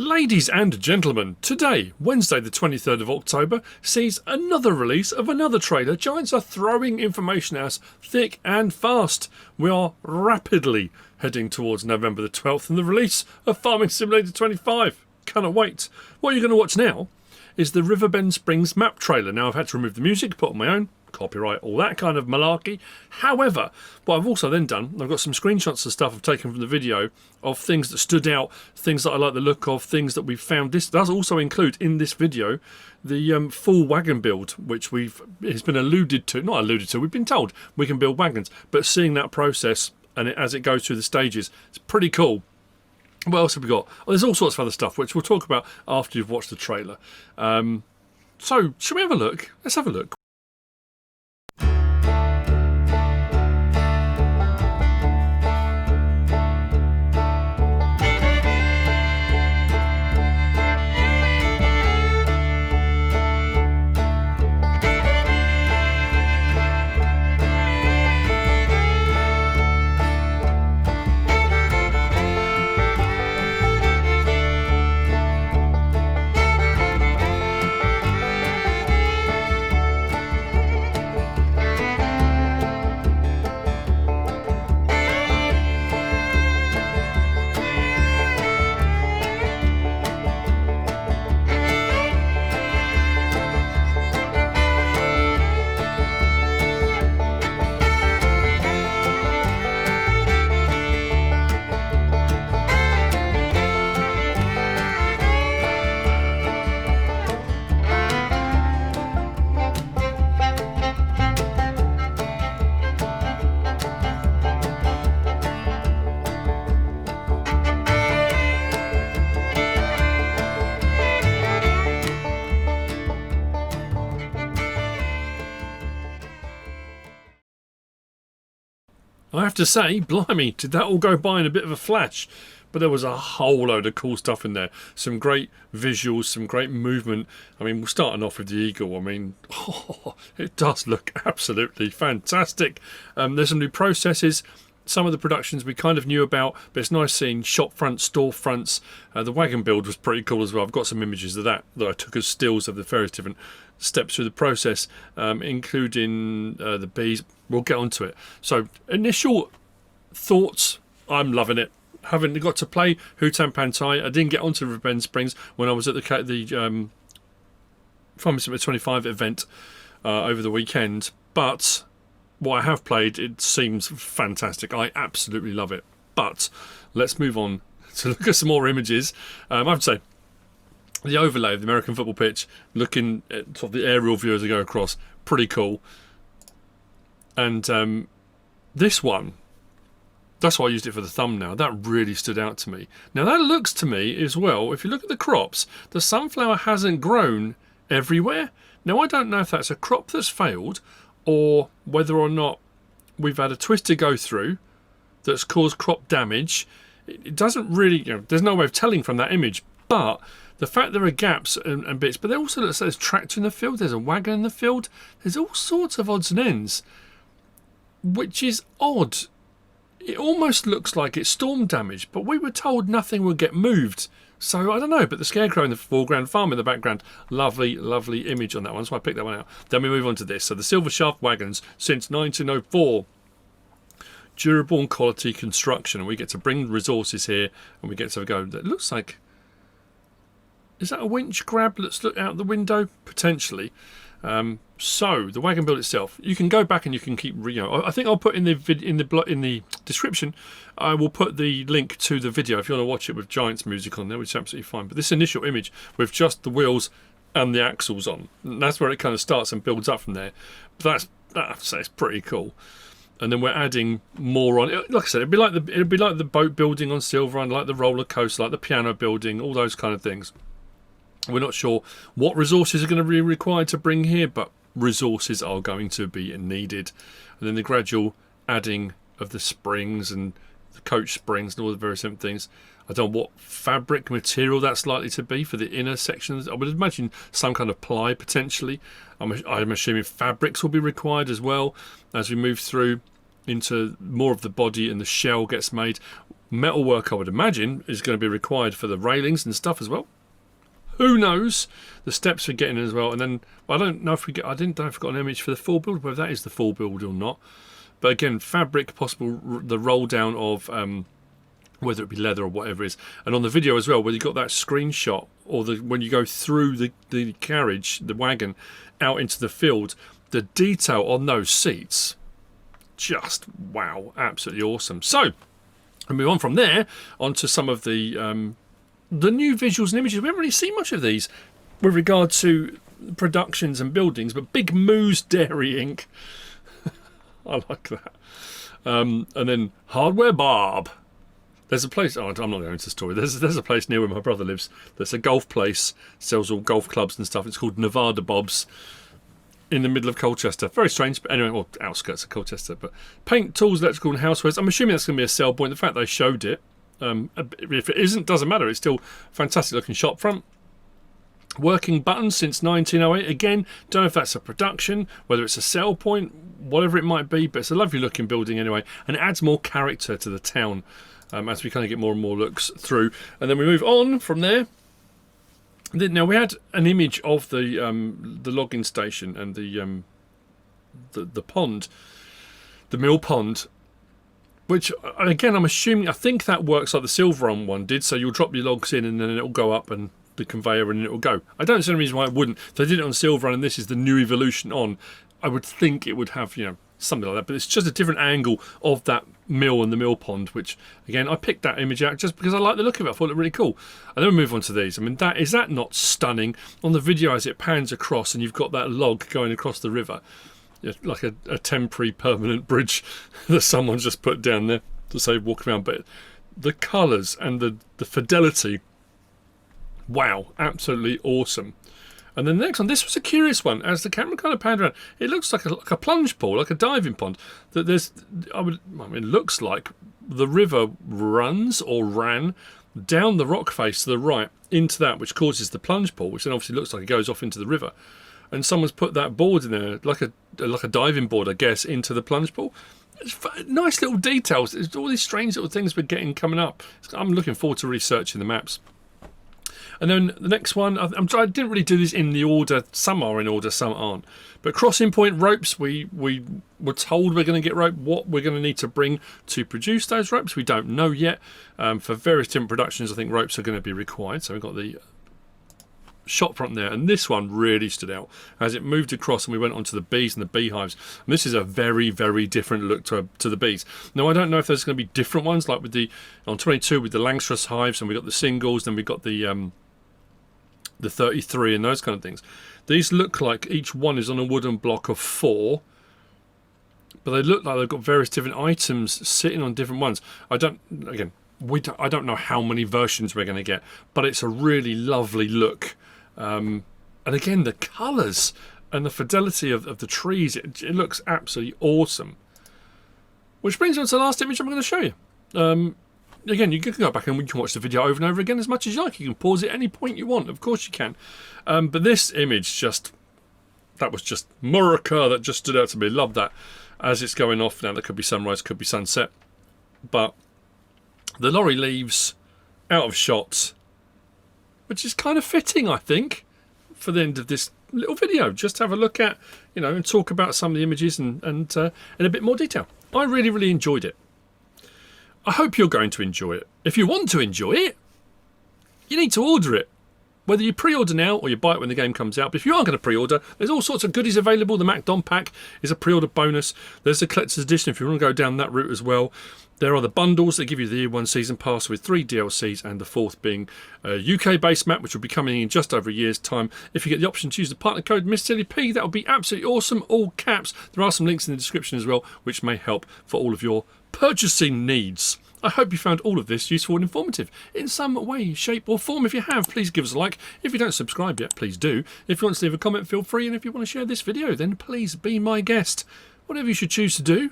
Ladies and gentlemen, today, Wednesday the 23rd of October, sees another release of another trailer. Giants are throwing information at us thick and fast. We are rapidly heading towards November the 12th and the release of Farming Simulator 25. Cannot wait. What you're going to watch now is the Riverbend Springs Map trailer. Now, I've had to remove the music, put on my own, copyright, all that kind of malarkey. However, what I've also then done, I've got some screenshots of stuff I've taken from the video of things that stood out, things that I like the look of, things that we've found. This does also include in this video the full wagon build, which it's been alluded to, not alluded to, we've been told we can build wagons, but seeing that process and as it goes through the stages, it's pretty cool. What else have we got? Oh, there's all sorts of other stuff, which we'll talk about after you've watched the trailer. So, shall we have a look? Let's have a look. I have to say, blimey, did that all go by in a bit of a flash? But there was a whole load of cool stuff in there. Some great visuals, some great movement. I mean, we're starting off with the eagle. I mean, it does look absolutely fantastic. There's some new processes. Some of the productions we kind of knew about, but it's nice seeing shop fronts, store fronts. The wagon build was pretty cool as well. I've got some images of that I took as stills of the various different steps through the process, including the bees. We'll get onto it. So, initial thoughts, I'm loving it. Haven't got to play Hutan Pantai. I didn't get onto Riverbend Springs when I was at the Farming Simulator 25 event over the weekend, but what I have played, it seems fantastic. I absolutely love it. But let's move on to look at some more images. I have to say, the overlay of the American football pitch, looking at sort of the aerial view as I go across, pretty cool. And this one, that's why I used it for the thumbnail. That really stood out to me. Now that looks to me as well, if you look at the crops, the sunflower hasn't grown everywhere. Now I don't know if that's a crop that's failed or whether or not we've had a twister go through that's caused crop damage. It doesn't really, there's no way of telling from that image, but the fact there are gaps and bits, but there also looks like there's tractor in the field, there's a wagon in the field, there's all sorts of odds and ends, which is odd. It almost looks like it's storm damage, but we were told nothing would get moved. So, I don't know, but the scarecrow in the foreground, farm in the background, lovely, lovely image on that one, so I picked that one out. Then we move on to this. So, the silver shaft wagons since 1904. Durable and quality construction, and we get to bring resources here, and we get to go. It looks like, is that a winch grab? Let's look out the window, potentially. So the wagon build itself, you can go back and you can keep. I think I'll put in the description. I will put the link to the video if you want to watch it with Giants music on there, which is absolutely fine. But this initial image with just the wheels and the axles on, and that's where it kind of starts and builds up from there. But I have to say, it's pretty cool. And then we're adding more on. Like I said, it'd be like the boat building on Silverrun, like the roller coaster, like the piano building, all those kind of things. We're not sure what resources are going to be required to bring here, but resources are going to be needed. And then the gradual adding of the springs and the coach springs and all the various different things. I don't know what fabric material that's likely to be for the inner sections. I would imagine some kind of ply potentially. I'm assuming fabrics will be required as well as we move through into more of the body and the shell gets made. Metalwork, I would imagine, is going to be required for the railings and stuff as well. Who knows? The steps we're getting as well. And then, I don't know if we get, I didn't know if we got an image for the full build, whether that is the full build or not. But again, fabric, possible, the roll down of whether it be leather or whatever it is. And on the video as well, where you got that screenshot, or when you go through the carriage, the wagon, out into the field, the detail on those seats, just wow, absolutely awesome. So, we move on from there onto some of the new visuals and images. We haven't really seen much of these with regard to productions and buildings, but Big Moo's Dairy Inc. I like that. And then Hardware Bob. There's a place, I'm not going into the story, there's a place near where my brother lives. There's a golf place, sells all golf clubs and stuff. It's called Nevada Bob's, in the middle of Colchester. Very strange, but anyway, well, outskirts of Colchester. But paint, tools, electrical and housewares. I'm assuming that's going to be a sell point. The fact they showed it, if it isn't, doesn't matter. It's still fantastic looking shop front. Working buttons since 1908. Again, don't know if that's a production, whether it's a sell point, whatever it might be, but it's a lovely looking building anyway, and it adds more character to the town as we kind of get more and more looks through. And then we move on from there. Now we had an image of the logging station and the pond, the mill pond, which again I'm assuming, I think that works like the Silveron one did. So you'll drop your logs in and then it'll go up and the conveyor and it'll go. I don't see any reason why it wouldn't. If they did it on Silveron and this is the new evolution on, I would think it would have, you know, something like that. But it's just a different angle of that mill and the mill pond, which again I picked that image out just because I like the look of it. I thought it looked really cool. And then we move on to these. I mean, is that not stunning? On the video as it pans across and you've got that log going across the river, like a temporary permanent bridge that someone's just put down there to say walk around. But the colours and the fidelity, wow, absolutely awesome. And then the next one, this was a curious one. As the camera kind of panned around, it looks like a plunge pool, like a diving pond. That it looks like the river runs or ran down the rock face to the right into that, which causes the plunge pool, which then obviously looks like it goes off into the river. And someone's put that board in there, like a diving board, I guess, into the plunge pool. It's nice little details. There's all these strange little things we're getting coming up. I'm looking forward to researching the maps. And then the next one, I didn't really do this in the order. Some are in order, some aren't. But crossing point ropes, we were told we're going to get rope. What we're going to need to bring to produce those ropes, we don't know yet. For various different productions, I think ropes are going to be required. So we've got the shop front there, and this one really stood out as it moved across and we went onto the bees and the beehives. And this is a very, very different look to the bees. Now I don't know if there's going to be different ones, like with on 22 with the Langstroth hives, and we got the singles, then we got the 33 and those kind of things. These look like each one is on a wooden block of 4, but they look like they've got various different items sitting on different ones. I don't know how many versions we're going to get, but it's a really lovely look. And again, the colours and the fidelity of the trees, it looks absolutely awesome. Which brings us to the last image I'm going to show you. Again, you can go back and you can watch the video over and over again as much as you like. You can pause it at any point you want. Of course you can. But this image that was just Murica that just stood out to me. Love that. As it's going off now, there could be sunrise, could be sunset. But the lorry leaves out of shot, which is kind of fitting, I think, for the end of this little video. Just have a look at, and talk about some of the images and in a bit more detail. I really, really enjoyed it. I hope you're going to enjoy it. If you want to enjoy it, you need to order it. Whether you pre-order now or you buy it when the game comes out. But if you are going to pre-order, there's all sorts of goodies available. The Mac Dom Pack is a pre-order bonus. There's the Collector's Edition if you want to go down that route as well. There are the bundles that give you the Year 1 Season Pass with 3 DLCs, and the 4th being a UK-based map, which will be coming in just over a year's time. If you get the option to use the partner code MrSealyp, that would be absolutely awesome. All caps. There are some links in the description as well, which may help for all of your purchasing needs. I hope you found all of this useful and informative in some way, shape or form. If you have, please give us a like. If you don't subscribe yet, please do. If you want to leave a comment, feel free. And if you want to share this video, then please be my guest. Whatever you should choose to do,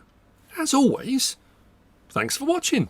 as always, thanks for watching.